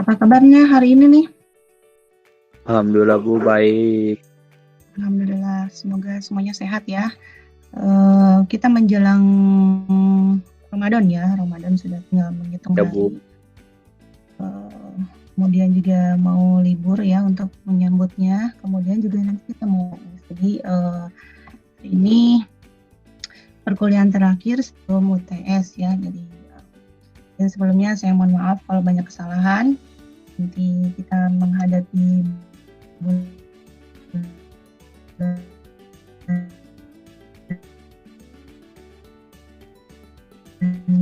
Apa kabarnya hari ini nih? Alhamdulillah Bu, baik. Alhamdulillah, semoga semuanya sehat ya. Kita menjelang Ramadan ya, Ramadan sudah tinggal menghitung Ya hari. Bu, Kemudian juga mau libur ya untuk menyambutnya. Kemudian juga nanti kita mau, jadi ini perkuliahan terakhir sebelum UTS ya. Jadi dan sebelumnya saya mohon maaf kalau banyak kesalahan. Nanti kita menghadapi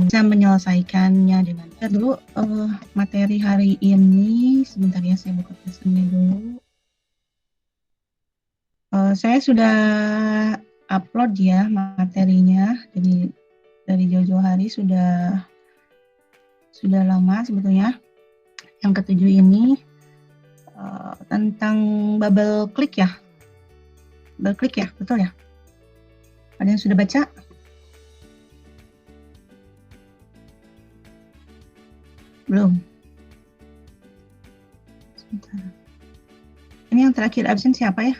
bisa menyelesaikannya dengan dulu materi hari ini. Sebentar ya, saya buka pesannya dulu. Saya sudah upload ya materinya, jadi dari jauh-jauh hari sudah lama sebetulnya. Yang ketujuh ini tentang bubble click ya, betul ya? Ada yang sudah baca? Belum. Sebentar. Ini yang terakhir absen siapa ya?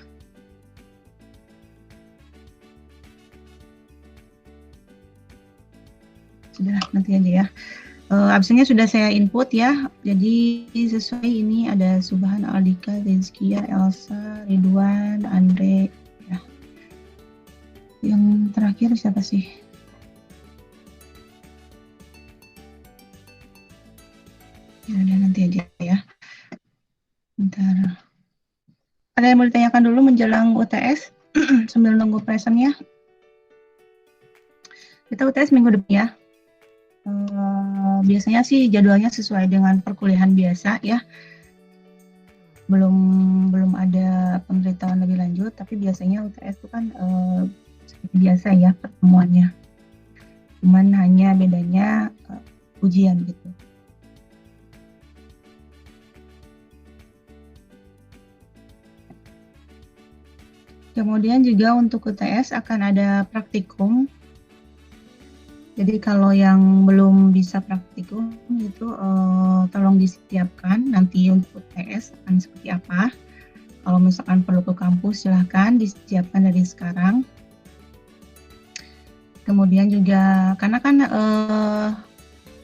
Sudah, nanti aja ya. Absennya sudah saya input ya. Jadi sesuai ini ada Subhan, Aldika, Rizkia, Elsa, Ridwan, Andre ya. Yang terakhir siapa sih? Ya udah, nanti aja ya. Bentar. Ada yang mau ditanyakan dulu menjelang UTS sambil nunggu presentnya? Kita UTS minggu depan ya. Biasanya sih jadwalnya sesuai dengan perkuliahan biasa ya. Belum ada pemberitahuan lebih lanjut, tapi biasanya UTS itu kan seperti biasa ya pertemuannya. Cuman hanya bedanya ujian gitu. Kemudian juga untuk UTS akan ada praktikum. Jadi kalau yang belum bisa praktikum itu tolong disiapkan nanti untuk UTS akan seperti apa. Kalau misalkan perlu ke kampus silahkan disiapkan dari sekarang. Kemudian juga karena kan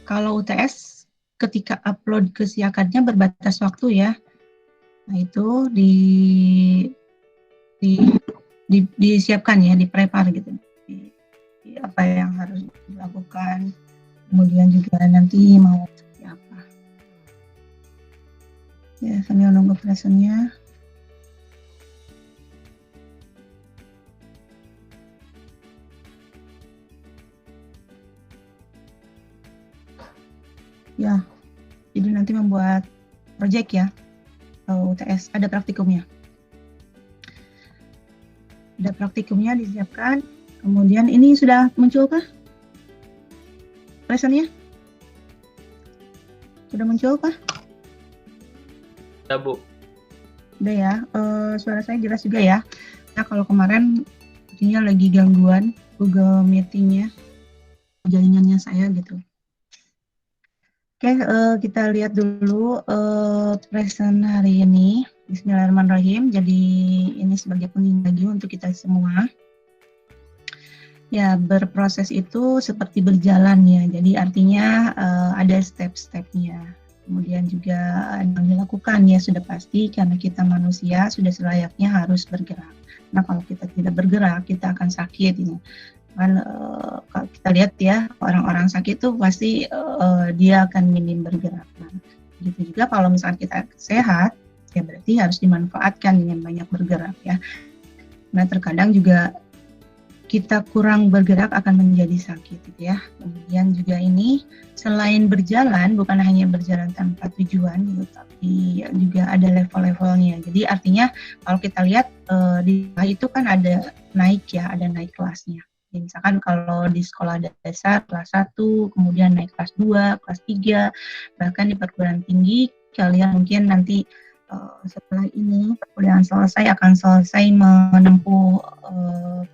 kalau UTS ketika upload ke Siakadnya berbatas waktu ya. Nah itu disiapkan ya, di-prepare gitu. Apa yang harus dilakukan, kemudian juga nanti mau seperti apa ya, sambil nunggu presentnya. Ya, jadi nanti membuat project ya, UTS ada praktikumnya, disiapkan. Kemudian ini sudah muncul kah presentnya? Sudah muncul kah? ya Bu. Udah ya, suara saya jelas juga ya. Nah kalau kemarin sepertinya lagi gangguan Google Meeting-nya, jaringannya saya gitu. Oke, kita lihat dulu present hari ini. Bismillahirrahmanirrahim. Jadi ini sebagai pengingat lagi untuk kita semua. Ya, berproses itu seperti berjalan ya. Jadi artinya ada step-stepnya. Kemudian juga yang dilakukan ya sudah pasti karena kita manusia sudah selayaknya harus bergerak. Nah kalau kita tidak bergerak kita akan sakit ini. Kan kalau kita lihat ya orang-orang sakit itu pasti dia akan minim bergerak. Nah, begitu juga kalau misalkan kita sehat ya berarti harus dimanfaatkan dengan banyak bergerak ya. Nah terkadang juga kita kurang bergerak akan menjadi sakit gitu ya. Kemudian juga ini selain berjalan bukan hanya berjalan tanpa tujuan gitu, tapi juga ada level-levelnya. Jadi artinya kalau kita lihat di itu kan ada naik ya, ada naik kelasnya. Jadi, misalkan kalau di sekolah dasar kelas 1, kemudian naik kelas 2, kelas 3, bahkan di perguruan tinggi kalian mungkin nanti setelah ini perkuliahan selesai akan selesai menempuh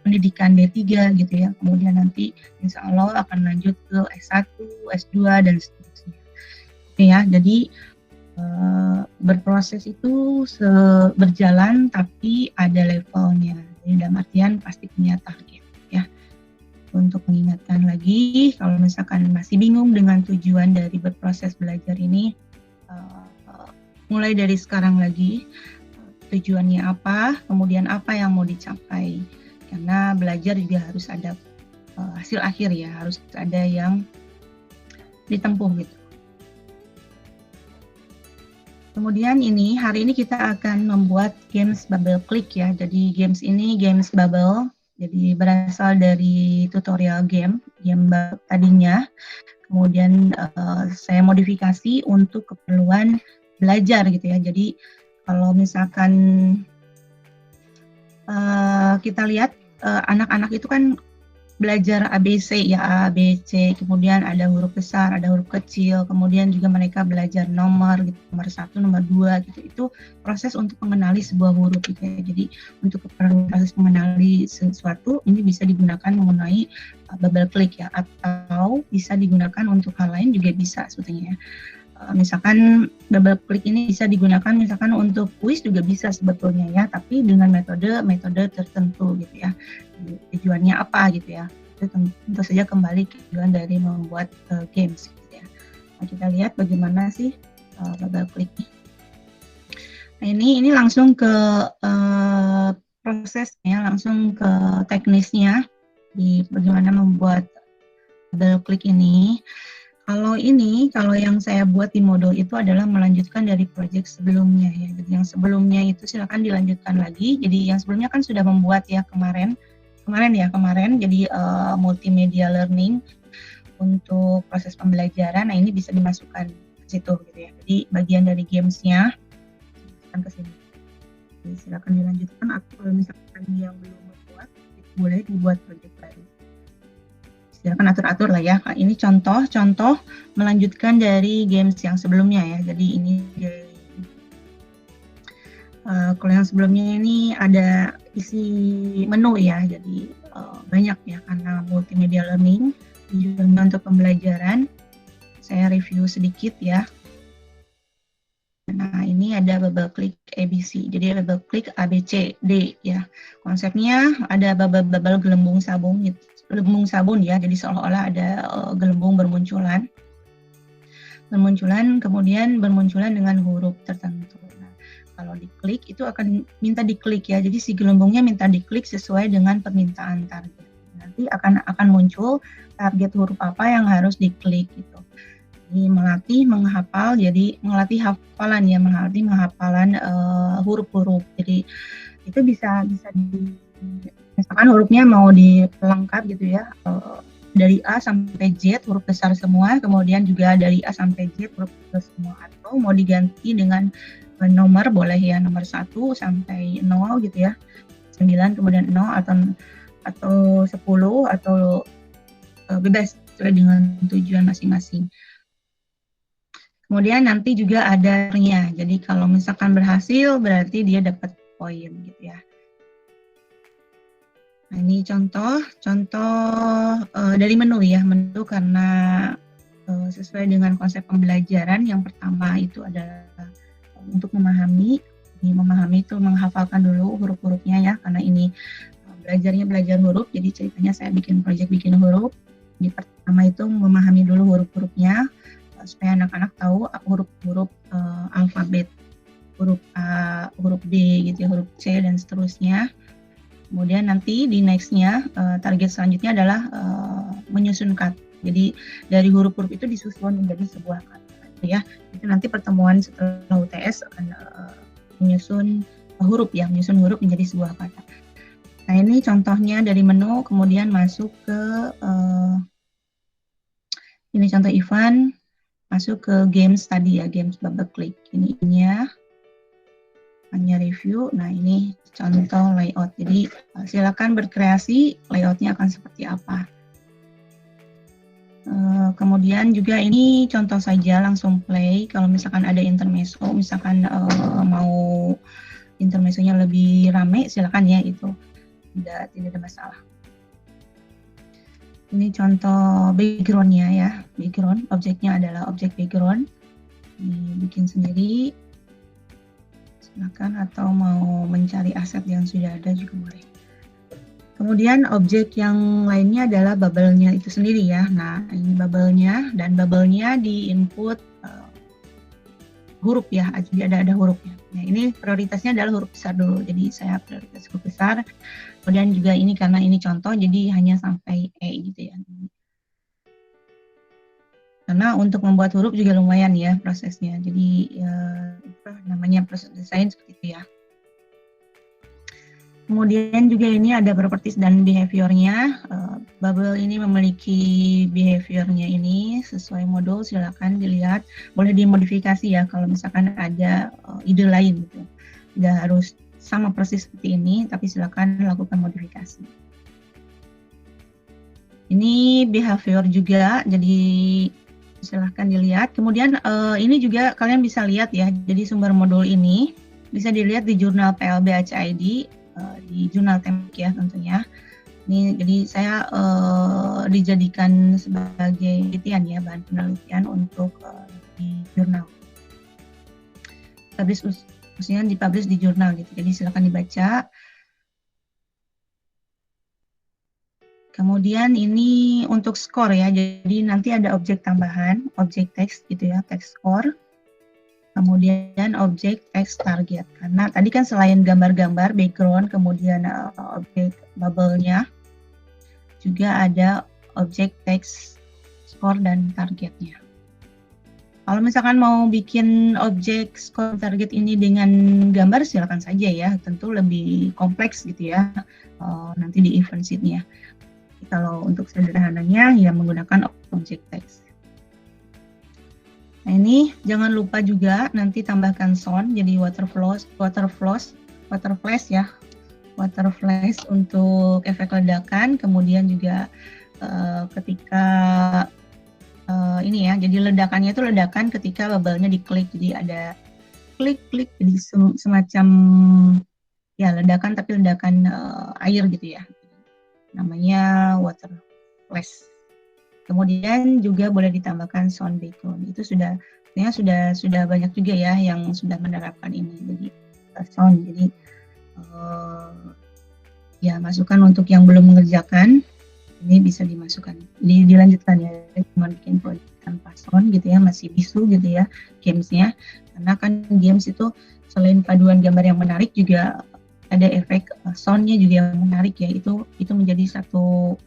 pendidikan D3 gitu ya. Kemudian nanti insya Allah akan lanjut ke S1, S2 dan seterusnya. Oke ya, jadi berproses itu berjalan tapi ada levelnya. Jadi dalam artian pasti punya target ya. Untuk mengingatkan lagi, kalau misalkan masih bingung dengan tujuan dari berproses belajar ini, mulai dari sekarang lagi, tujuannya apa, kemudian apa yang mau dicapai. Karena belajar juga harus ada hasil akhir ya, harus ada yang ditempuh gitu. Kemudian hari ini kita akan membuat games bubble click ya. Jadi games ini games bubble, jadi berasal dari tutorial game tadinya. Kemudian saya modifikasi untuk keperluan belajar gitu ya. Jadi kalau misalkan kita lihat anak-anak itu kan belajar ABC ya, A, B, C, kemudian ada huruf besar, ada huruf kecil, kemudian juga mereka belajar nomor gitu, nomor 1, nomor 2 gitu. Itu proses untuk mengenali sebuah huruf gitu ya. Jadi untuk proses mengenali sesuatu ini bisa digunakan mengenai bubble click ya, atau bisa digunakan untuk hal lain juga bisa sebetulnya ya. Misalkan bubble click ini bisa digunakan misalkan untuk kuis juga bisa sebetulnya ya, tapi dengan metode tertentu gitu ya. Tujuannya apa gitu ya, itu tentu saja kembali ke tujuan dari membuat games gitu ya. Nah, kita lihat bagaimana sih bubble click. Nah ini langsung ke prosesnya, langsung ke teknisnya di bagaimana membuat bubble click ini. Kalau yang saya buat di Moodle itu adalah melanjutkan dari project sebelumnya ya. Jadi yang sebelumnya itu silakan dilanjutkan lagi. Jadi yang sebelumnya kan sudah membuat ya kemarin. Jadi multimedia learning untuk proses pembelajaran. Nah ini bisa dimasukkan ke situ gitu ya. Jadi bagian dari gamesnya akan ke sini. Jadi silakan dilanjutkan. Atau kalau misalkan yang belum membuat, boleh dibuat project baru. Silakan atur-atur lah ya. Ini contoh melanjutkan dari games yang sebelumnya ya. Jadi ini kalau yang sebelumnya ini ada isi menu ya. Jadi banyak ya karena multimedia learning juga untuk pembelajaran. Saya review sedikit ya. Nah ini ada bubble click ABC. Jadi bubble click ABC D ya. Konsepnya ada bubble gelembung sabun gitu. Gelembung sabun ya, jadi seolah-olah ada gelembung bermunculan, kemudian bermunculan dengan huruf tertentu. Nah, kalau diklik itu akan minta diklik ya, jadi si gelembungnya minta diklik sesuai dengan permintaan target. Nanti akan muncul target huruf apa yang harus diklik gitu. Jadi melatih hafalan ya, menghafalan huruf-huruf. Jadi itu bisa misalkan hurufnya mau dipelengkap gitu ya, dari A sampai Z huruf besar semua, kemudian juga dari A sampai Z huruf besar semua, atau mau diganti dengan nomor boleh ya, nomor 1 sampai 0 gitu ya, 9 kemudian 0 atau 10 atau bebas sesuai dengan tujuan masing-masing. Kemudian nanti juga ada nya, jadi kalau misalkan berhasil berarti dia dapat poin gitu ya. Nah, ini contoh dari menu ya, menu karena sesuai dengan konsep pembelajaran. Yang pertama itu adalah untuk memahami itu menghafalkan dulu huruf-hurufnya ya, karena ini belajar huruf, jadi ceritanya saya bikin project bikin huruf. Jadi pertama itu memahami dulu huruf-hurufnya supaya anak-anak tahu huruf-huruf alfabet, huruf A, huruf B gitu ya, huruf C dan seterusnya. Kemudian nanti di next-nya target selanjutnya adalah menyusun kata. Jadi dari huruf-huruf itu disusun menjadi sebuah kata ya. Itu nanti pertemuan setelah UTS akan menyusun huruf menjadi sebuah kata. Nah ini contohnya dari menu, kemudian masuk ke ini contoh event, masuk ke games tadi ya, games bubble click. Ini hanya review. Nah ini contoh layout. Jadi silakan berkreasi layoutnya akan seperti apa. Kemudian juga ini contoh saja, langsung play. Kalau misalkan ada intermezzo, misalkan mau intermezzonya lebih rame, silakan ya, itu tidak ada masalah. Ini contoh backgroundnya ya, background objeknya adalah objek background. dibikin sendiri, silakan, atau mau mencari aset yang sudah ada juga boleh. Kemudian objek yang lainnya adalah bubble-nya itu sendiri ya. Nah, ini bubble-nya, dan bubble-nya di input huruf ya, jadi ada hurufnya. Nah, ini prioritasnya adalah huruf besar dulu, jadi saya prioritas huruf besar. Kemudian juga ini karena ini contoh, jadi hanya sampai E gitu ya. Karena untuk membuat huruf juga lumayan ya prosesnya, jadi namanya proses desain seperti itu ya. Kemudian juga ini ada properties dan behavior-nya. Bubble ini memiliki behavior-nya ini sesuai modul, silakan dilihat. Boleh dimodifikasi ya kalau misalkan ada ide lain gitu. Tidak harus sama persis seperti ini, tapi silakan lakukan modifikasi. Ini behavior juga, jadi silahkan dilihat. Kemudian ini juga kalian bisa lihat ya, jadi sumber modul ini bisa dilihat di jurnal PLB HID, di jurnal temik ya tentunya. Ini jadi saya dijadikan sebagai penelitian ya, bahan penelitian untuk di jurnal. Khususnya dipublish di jurnal gitu. Jadi silakan dibaca. Kemudian ini untuk skor ya. Jadi nanti ada objek tambahan, objek teks gitu ya, teks score. Kemudian objek teks target. Karena tadi kan selain gambar-gambar, background, kemudian objek bubble-nya, juga ada objek teks score dan targetnya. Kalau misalkan mau bikin objek score target ini dengan gambar, silakan saja ya. Tentu lebih kompleks gitu ya, nanti di event sheet-nya. Kalau untuk sederhananya, ya menggunakan objek teks. Nah ini jangan lupa juga nanti tambahkan sound, jadi water flash ya, water flash untuk efek ledakan. Kemudian juga ketika ini ya, jadi ledakannya itu ledakan ketika bubble-nya diklik, jadi ada klik-klik, jadi semacam ya ledakan tapi ledakan air gitu ya, namanya water flash. Kemudian juga boleh ditambahkan sound background. Itu sudah banyak juga ya yang sudah menerapkan ini. Jadi sound. Jadi ya masukan untuk yang belum mengerjakan ini bisa dimasukkan. Dilanjutkan ya, cuma bikin project tanpa sound gitu ya, masih bisu gitu ya gamesnya. Karena kan games itu selain paduan gambar yang menarik juga ada efek soundnya juga yang menarik ya. Itu menjadi satu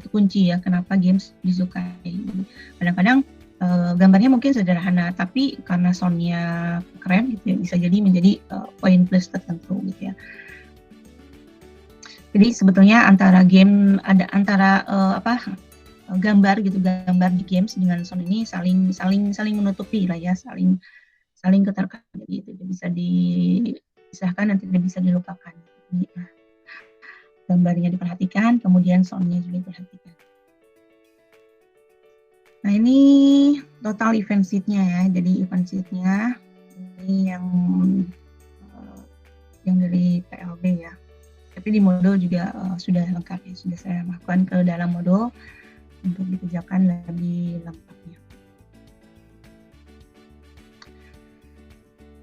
kunci ya kenapa games disukai. Kadang-kadang gambarnya mungkin sederhana, tapi karena soundnya keren gitu ya, bisa jadi menjadi poin plus tertentu gitu ya. Jadi sebetulnya antara game ada gambar gitu, gambar di games dengan sound ini saling menutupi lah ya, saling keterkait. Jadi itu bisa dipisahkan dan tidak bisa dilupakan. Jadi, gambarnya diperhatikan, kemudian soundnya juga diperhatikan. Nah ini total event sheet-nya ya, jadi event sheet-nya ini yang dari PLB ya. Tapi di modul juga sudah lengkap ya, sudah saya masukkan ke dalam modul untuk dikerjakan lebih lengkapnya.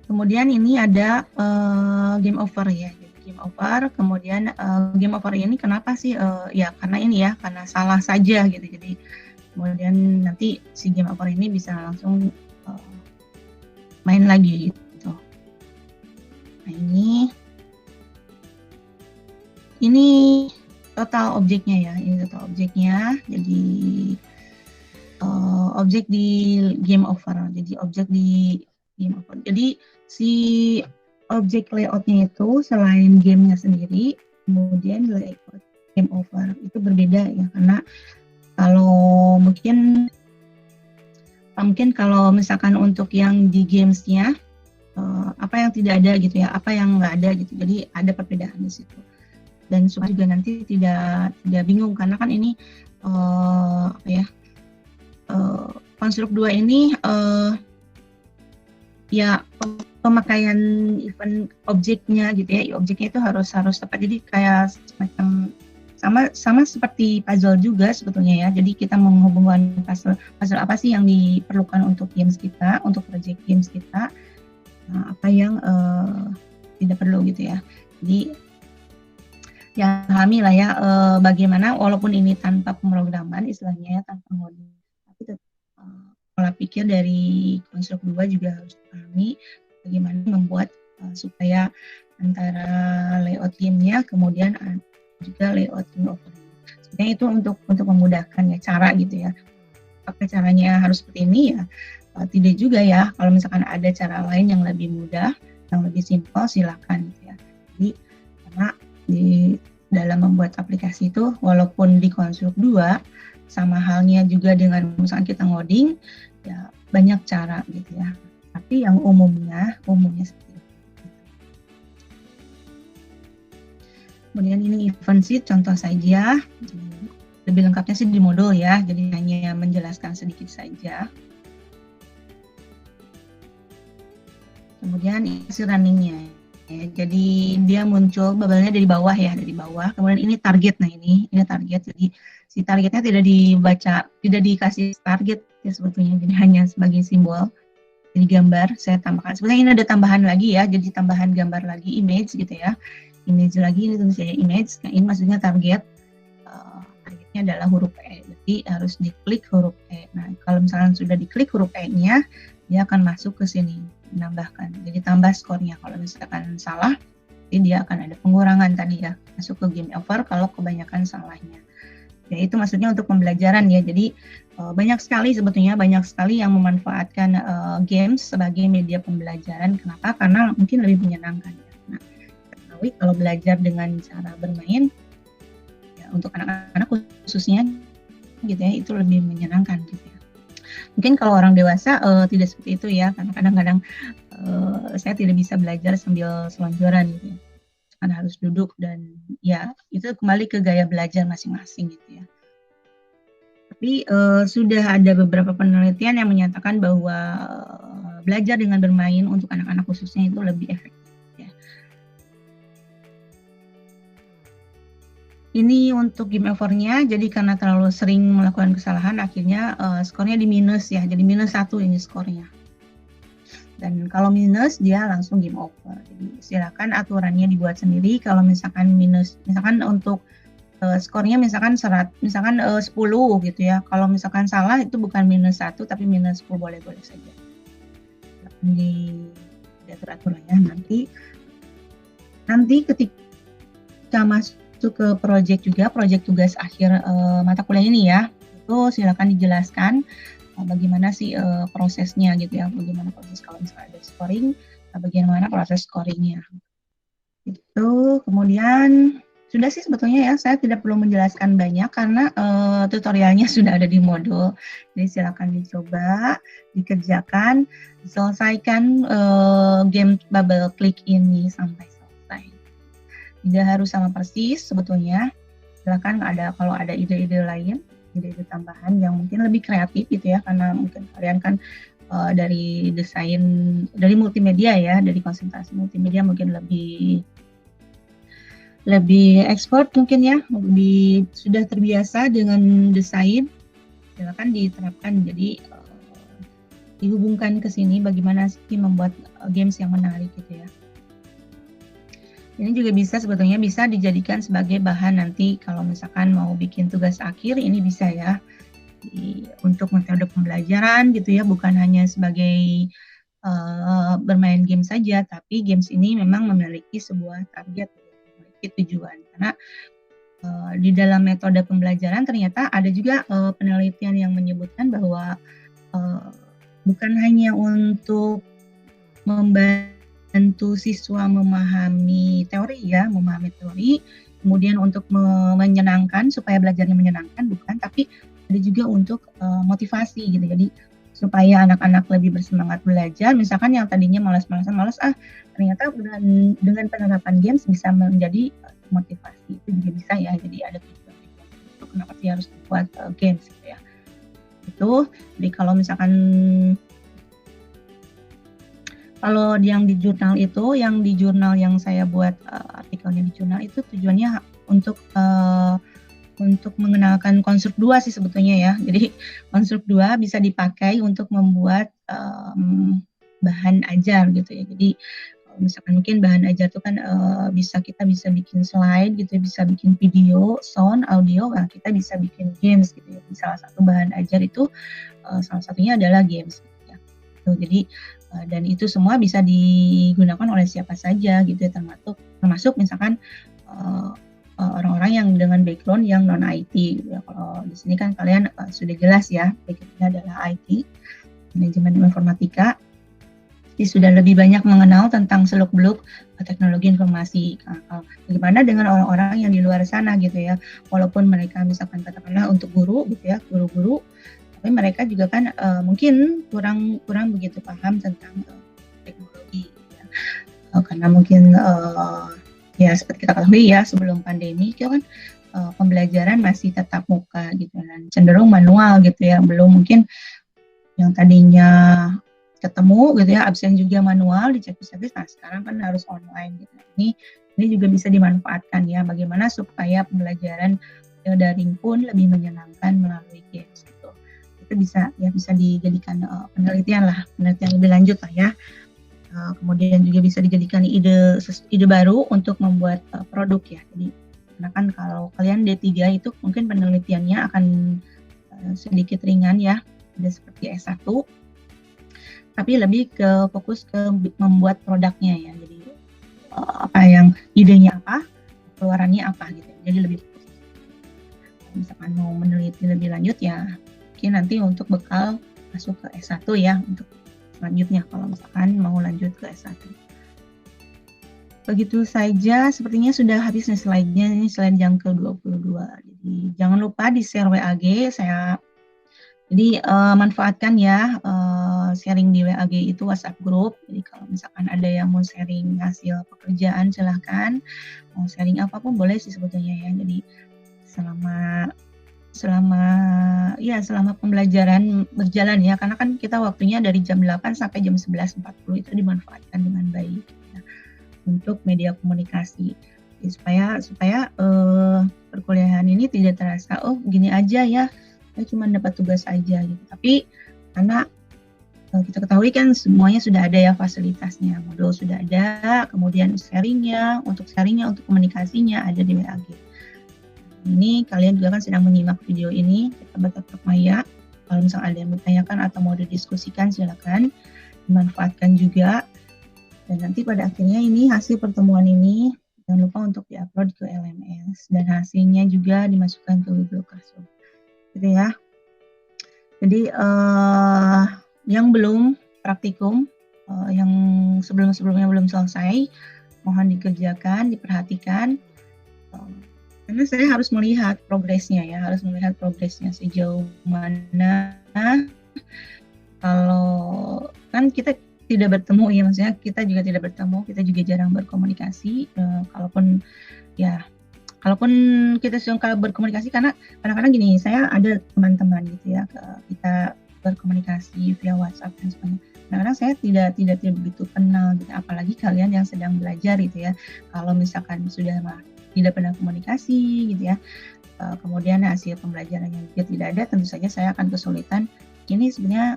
Kemudian ini ada game over ya. Game over, kemudian game over ini kenapa sih ya karena ini ya, karena salah saja gitu. Jadi kemudian nanti si game over ini bisa langsung main lagi gitu. Nah ini total objeknya ya, ini total objeknya. Jadi objek di game over, jadi objek di game over. Jadi si objek layoutnya itu selain gamenya sendiri, kemudian layout game over itu berbeda ya, karena kalau mungkin kalau misalkan untuk yang di gamesnya apa yang tidak ada gitu ya, apa yang nggak ada gitu, jadi ada perbedaan di situ. Dan supaya juga nanti tidak bingung, karena kan ini konstruk 2 ini ya pemakaian event objeknya gitu ya, objeknya itu harus tepat, jadi kayak semacam sama seperti puzzle juga sebetulnya ya. Jadi kita menghubungkan puzzle apa sih yang diperlukan untuk games kita, untuk project games kita, apa yang tidak perlu gitu ya. Jadi ya pahami lah ya bagaimana walaupun ini tanpa pemrograman istilahnya ya, tanpa ngoding, tapi tetap pola pikir dari konstruk 2 juga harus dipahami bagaimana membuat supaya antara layout gamenya kemudian juga layout game overlay. Sebenarnya itu untuk memudahkan ya cara gitu ya. Apakah caranya harus seperti ini ya? Tidak juga ya. Kalau misalkan ada cara lain yang lebih mudah, yang lebih simpel, silakan gitu ya. Jadi karena di dalam membuat aplikasi itu walaupun di konstruk 2 sama halnya juga dengan misalkan kita ngoding ya banyak cara gitu ya. Tapi yang umumnya seperti itu. Kemudian ini event sheet contoh saja. Lebih lengkapnya sih di modul ya. Jadi hanya menjelaskan sedikit saja. Kemudian isi runningnya. Ya, jadi dia muncul bubble-nya dari bawah ya, dari bawah. Kemudian ini target. Nah ini target. Jadi si targetnya tidak dibaca, tidak dikasih target ya sebetulnya. Jadi hanya sebagai simbol. Jadi gambar saya tambahkan. Sebenarnya ini ada tambahan lagi ya. Jadi tambahan gambar lagi, image gitu ya. Image lagi ini tentu saja image. Nah ini maksudnya target. Targetnya adalah huruf E. Jadi harus diklik huruf E. Nah kalau misalkan sudah diklik huruf E-nya, dia akan masuk ke sini. Menambahkan, jadi tambah skornya. Kalau misalkan salah, jadi dia akan ada pengurangan tadi ya, masuk ke game over kalau kebanyakan salahnya. Ya itu maksudnya untuk pembelajaran ya. Jadi banyak sekali yang memanfaatkan games sebagai media pembelajaran. Kenapa? Karena mungkin lebih menyenangkan. Ya. Nah, ketahui kalau belajar dengan cara bermain, ya untuk anak-anak khususnya gitu ya, itu lebih menyenangkan gitu ya. Mungkin kalau orang dewasa tidak seperti itu ya, karena kadang-kadang saya tidak bisa belajar sambil selonjoran gitu ya. Karena harus duduk dan ya itu kembali ke gaya belajar masing-masing gitu ya. Tapi sudah ada beberapa penelitian yang menyatakan bahwa belajar dengan bermain untuk anak-anak khususnya itu lebih efektif. Ini untuk game over-nya, jadi karena terlalu sering melakukan kesalahan, akhirnya skornya di minus ya, jadi minus 1 ini skornya. Dan kalau minus, dia langsung game over. Jadi silakan aturannya dibuat sendiri, kalau misalkan minus, misalkan untuk skornya misalkan 10 gitu ya, kalau misalkan salah itu bukan minus 1, tapi minus 10 boleh-boleh saja. Diatur-atur ya, nanti ketika masuk ke project tugas akhir mata kuliah ini ya, itu silakan dijelaskan bagaimana sih prosesnya gitu ya, bagaimana proses kalau misalnya ada scoring, bagaimana proses scoringnya. Itu kemudian sudah sih sebetulnya ya, saya tidak perlu menjelaskan banyak karena tutorialnya sudah ada di modul. Jadi silakan dicoba, dikerjakan, selesaikan game bubble click ini sampai selesai. Tidak harus sama persis sebetulnya. Silakan kalau ada ide-ide lain, ide-ide tambahan yang mungkin lebih kreatif gitu ya, karena mungkin kalian kan dari desain, dari multimedia ya, dari konsentrasi multimedia mungkin lebih expert mungkin ya, sudah terbiasa dengan desain. Silakan diterapkan, jadi dihubungkan ke sini bagaimana sih membuat games yang menarik gitu ya. Ini juga sebetulnya bisa dijadikan sebagai bahan nanti kalau misalkan mau bikin tugas akhir, ini bisa ya untuk metode pembelajaran gitu ya, bukan hanya sebagai bermain game saja, tapi games ini memang memiliki sebuah target, memiliki tujuan. Karena di dalam metode pembelajaran ternyata ada juga penelitian yang menyebutkan bahwa bukan hanya untuk membantu siswa memahami teori, kemudian untuk menyenangkan supaya belajarnya menyenangkan, bukan, tapi ada juga untuk motivasi gitu. Jadi supaya anak-anak lebih bersemangat belajar, misalkan yang tadinya malas, ternyata dengan penerapan games bisa menjadi motivasi, itu juga bisa ya. Jadi ada tujuan itu kenapa sih harus buat games gitu ya. Itu jadi kalau misalkan kalau yang di jurnal yang saya buat artikelnya di jurnal itu tujuannya untuk untuk mengenalkan konstruk 2 sih sebetulnya ya. Jadi konstruk 2 bisa dipakai untuk membuat bahan ajar gitu ya. Jadi misalkan mungkin bahan ajar itu kan kita bisa bikin slide gitu, bisa bikin video, sound, audio, nah kita bisa bikin games gitu ya. Salah satu bahan ajar itu salah satunya adalah games gitu ya. Jadi dan itu semua bisa digunakan oleh siapa saja gitu ya, termasuk misalkan orang-orang yang dengan background yang non IT gitu ya. Kalau di sini kan kalian sudah jelas ya, backgroundnya adalah IT, manajemen informatika. Jadi sudah lebih banyak mengenal tentang seluk-beluk teknologi informasi. Bagaimana dengan orang-orang yang di luar sana gitu ya, walaupun mereka misalkan katakanlah untuk guru gitu ya, guru-guru, tapi mereka juga kan mungkin kurang begitu paham tentang teknologi gitu ya. Karena mungkin ya seperti kita ketahui ya, sebelum pandemi itu kan pembelajaran masih tatap muka gitu, dan cenderung manual gitu ya, belum mungkin yang tadinya ketemu gitu ya, absen juga manual dicek service, nah sekarang kan harus online gitu. Ini juga bisa dimanfaatkan ya, bagaimana supaya pembelajaran daring pun lebih menyenangkan melalui games gitu. Itu bisa dijadikan penelitian lebih lanjut lah ya. Kemudian juga bisa dijadikan ide baru untuk membuat produk ya. Jadi karena kan kalau kalian D3 itu mungkin penelitiannya akan sedikit ringan ya, ada seperti S1, tapi lebih ke fokus ke membuat produknya ya. Jadi apa yang idenya apa, keluarannya apa gitu. Jadi lebih fokus. Misalkan mau meneliti lebih lanjut ya, mungkin nanti untuk bekal masuk ke S1 ya, untuk selanjutnya kalau misalkan mau lanjut ke S1. Begitu saja, sepertinya sudah habis nih slide-nya, ini slide yang ke-22. Jadi jangan lupa di share WAG, jadi manfaatkan ya sharing di WAG itu WhatsApp group. Jadi kalau misalkan ada yang mau sharing hasil pekerjaan silahkan, mau sharing apapun boleh sih sebetulnya ya. Jadi selama pembelajaran berjalan ya, karena kan kita waktunya dari jam 8 sampai jam 11.40 itu dimanfaatkan dengan baik ya, untuk media komunikasi. Jadi supaya perkuliahan ini tidak terasa gini aja ya, saya cuma dapat tugas aja gitu. Tapi karena kita ketahui kan semuanya sudah ada ya fasilitasnya, modul sudah ada, kemudian untuk sharingnya, untuk komunikasinya ada di WAG. Ini kalian juga kan sedang menyimak video ini, kita bertatap maya. Kalau misalnya ada yang bertanyakan atau mau didiskusikan silakan, dimanfaatkan juga. Dan nanti pada akhirnya ini hasil pertemuan ini jangan lupa untuk diupload ke LMS dan hasilnya juga dimasukkan ke Google Classroom. Gitu ya. Jadi yang belum praktikum, yang sebelumnya belum selesai, mohon dikerjakan, diperhatikan. Karena saya harus melihat progresnya ya, sejauh mana. Kalau kan kita tidak bertemu ya, maksudnya kita juga tidak bertemu, kita juga jarang berkomunikasi. Kalaupun kita suka berkomunikasi, karena kadang-kadang gini, saya ada teman-teman gitu ya, kita berkomunikasi via WhatsApp dan sebagainya. Kadang-kadang saya tidak begitu kenal gitu, apalagi kalian yang sedang belajar gitu ya. Kalau misalkan sudah tidak pernah komunikasi gitu ya, kemudian hasil pembelajarannya juga tidak ada, tentu saja saya akan kesulitan ini sebenarnya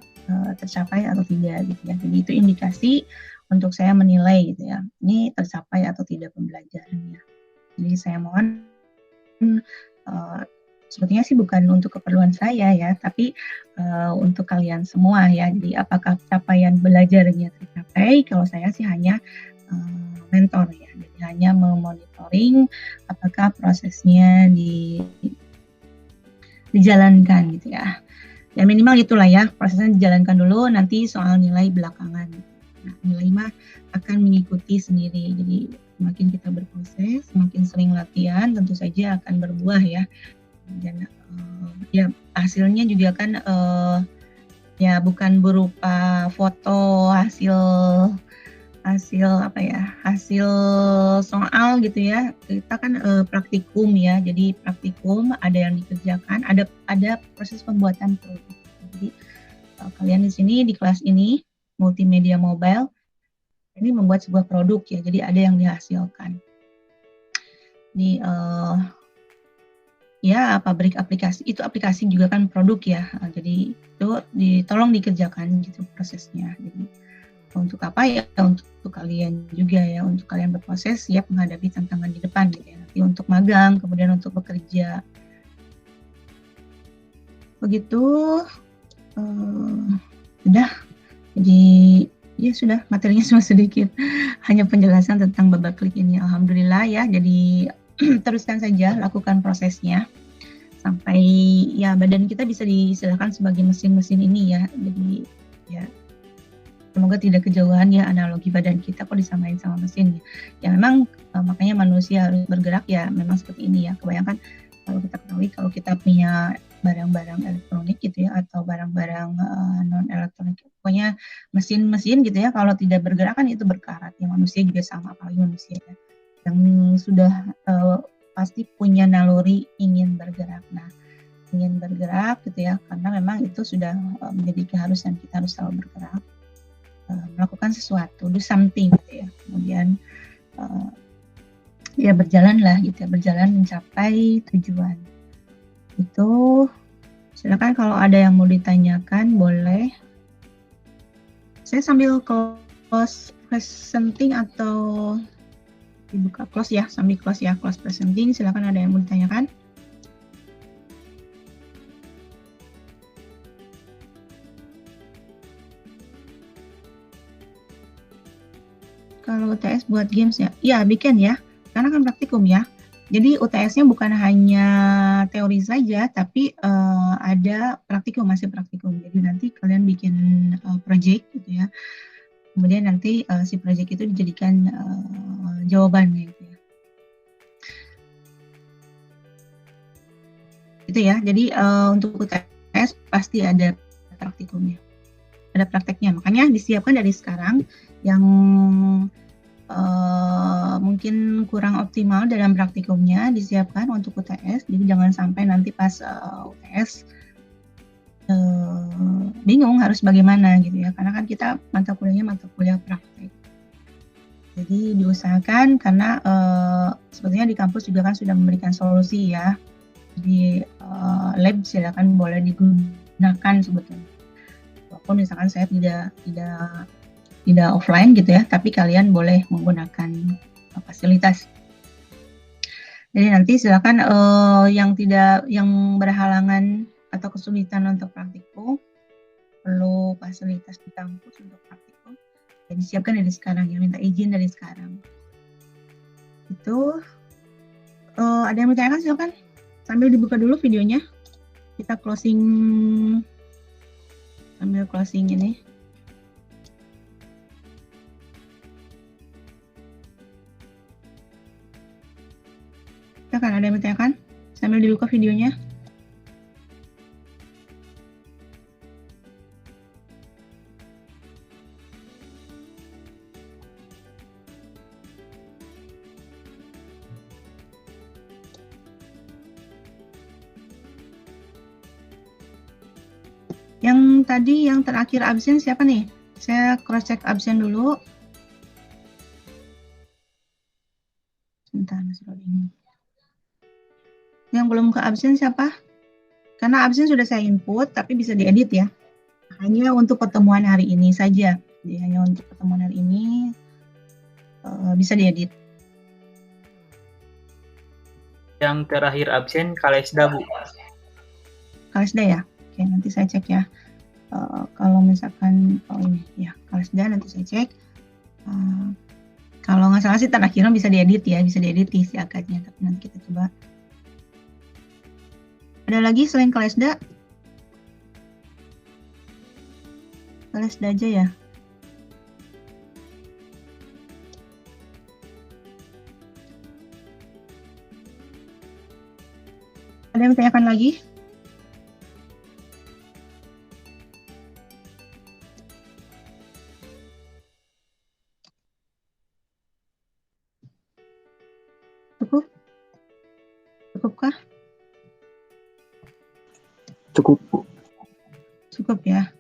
tercapai atau tidak gitu ya. Jadi itu indikasi untuk saya menilai gitu ya, ini tercapai atau tidak pembelajarannya. Jadi saya mohon sebetulnya sih bukan untuk keperluan saya ya, tapi untuk kalian semua ya. Jadi apakah capaian belajarnya tercapai? Kalau saya sih hanya mentor ya, jadi hanya memonitoring apakah prosesnya dijalankan gitu ya. Ya minimal itulah ya, prosesnya dijalankan dulu, nanti soal nilai belakangan. Nah, nilai mah akan mengikuti sendiri. Jadi semakin kita berproses, semakin sering latihan, tentu saja akan berbuah ya. Dan ya hasilnya juga kan ya bukan berupa foto hasil soal gitu ya. Kita kan praktikum ya, jadi praktikum ada yang dikerjakan, ada proses pembuatan produk. Jadi kalian di sini di kelas ini multimedia mobile ini membuat sebuah produk ya, jadi ada yang dihasilkan. Jadi ya pabrik aplikasi, itu aplikasi juga kan produk ya, jadi itu tolong dikerjakan gitu prosesnya. Jadi untuk apa ya, untuk kalian juga ya, untuk kalian berproses siap menghadapi tantangan di depan gitu ya, nanti untuk magang, kemudian untuk bekerja. Begitu, udah, jadi ya sudah, materinya cuma sedikit, hanya penjelasan tentang babak klik ini. Alhamdulillah ya, jadi teruskan saja, lakukan prosesnya sampai ya badan kita bisa diistilahkan sebagai mesin-mesin ini ya. Jadi ya semoga tidak kejauhan ya analogi badan kita kok disamain sama mesin ya. Memang makanya manusia harus bergerak ya, memang seperti ini ya. Kebayangkan kalau kita ketahui, kalau kita punya barang-barang elektronik gitu ya, atau barang-barang non elektronik, pokoknya mesin-mesin gitu ya, kalau tidak bergerak kan itu berkarat ya. Manusia juga sama, apalagi manusia ya, yang sudah pasti punya naluri ingin bergerak. Nah, ingin bergerak gitu ya, karena memang itu sudah menjadi keharusan, kita harus selalu bergerak, melakukan sesuatu, do something gitu ya. Kemudian ya berjalan lah gitu ya, berjalan mencapai tujuan. Itu silakan kalau ada yang mau ditanyakan boleh. Saya sambil close presenting atau dibuka close ya, sambil close ya, close presenting. Silakan ada yang mau ditanyakan. Kalau UTS buat games ya, iya bikin ya, karena kan praktikum ya. Jadi UTS-nya bukan hanya teori saja, tapi ada praktikum, masih praktikum. Jadi nanti kalian bikin project gitu ya. Kemudian nanti si project itu dijadikan jawabannya gitu ya. Itu ya. Jadi untuk UTS pasti ada praktikumnya, ada prakteknya. Makanya disiapkan dari sekarang. Yang mungkin kurang optimal dalam praktikumnya disiapkan untuk UTS, jadi jangan sampai nanti pas UTS bingung harus bagaimana gitu ya, karena kan kita mata kuliahnya mata kuliah praktek. Jadi diusahakan, karena sebetulnya di kampus juga kan sudah memberikan solusi ya, di lab silakan boleh digunakan sebetulnya, walaupun misalkan saya tidak offline gitu ya, tapi kalian boleh menggunakan fasilitas. Jadi nanti silakan yang berhalangan atau kesulitan untuk praktikum, perlu fasilitas di kampus untuk praktikum, ya disiapkan dari sekarang ya, minta izin dari sekarang. Itu ada yang bertanya silakan, sambil dibuka dulu videonya, kita closing sambil closing ini. Kan ada yang bertanyakan sambil dibuka videonya. Yang tadi yang terakhir absen siapa nih? Saya cross check absen dulu. Sebentar, masih loading. Yang belum ke absen siapa? Karena absen sudah saya input, tapi bisa diedit ya. Hanya untuk pertemuan hari ini saja. Jadi hanya untuk pertemuan hari ini bisa diedit. Yang terakhir absen Kalesda, Bu. Kalesda ya? Oke, nanti saya cek ya. Kalau misalkan, ini ya, Kalesda nanti saya cek. Kalau nggak salah sih terakhirnya bisa diedit ya, bisa diedit isi akadnya, tapi nanti kita coba. Ada lagi selain Kalesda? Kalesda aja ya? Ada yang bertanyakan lagi? Cukup? Cukupkah? Cukup, Bu. Cukup ya.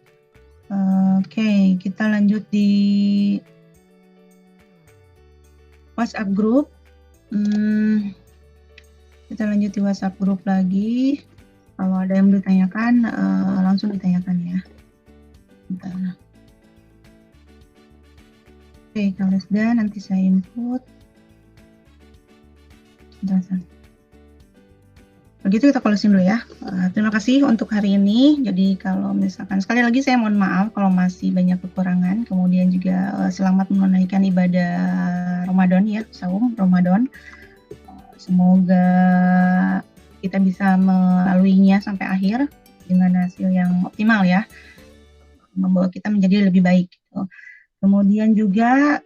Oke, kita lanjut di WhatsApp group. Kita lanjut di WhatsApp grup lagi. Kalau ada yang ditanyakan, langsung ditanyakan ya. Bentar. Oke, kalau sudah nanti saya input. Bentar. Begitu kita closing dulu ya. Terima kasih untuk hari ini. Jadi kalau misalkan sekali lagi saya mohon maaf kalau masih banyak kekurangan. Kemudian juga selamat menunaikan ibadah Ramadan ya, saum Ramadan. Semoga kita bisa melaluinya sampai akhir dengan hasil yang optimal ya, membawa kita menjadi lebih baik. Gitu. Kemudian juga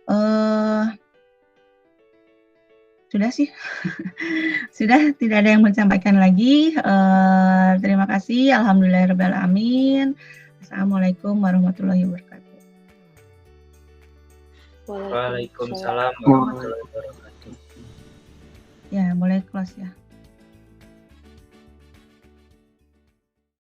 sudah sih, sudah tidak ada yang mau disampaikan lagi. Terima kasih. Alhamdulillahirabbil alamin. Assalamualaikum warahmatullahi wabarakatuh. Waalaikumsalam warahmatullahi wabarakatuh. Ya, boleh close ya.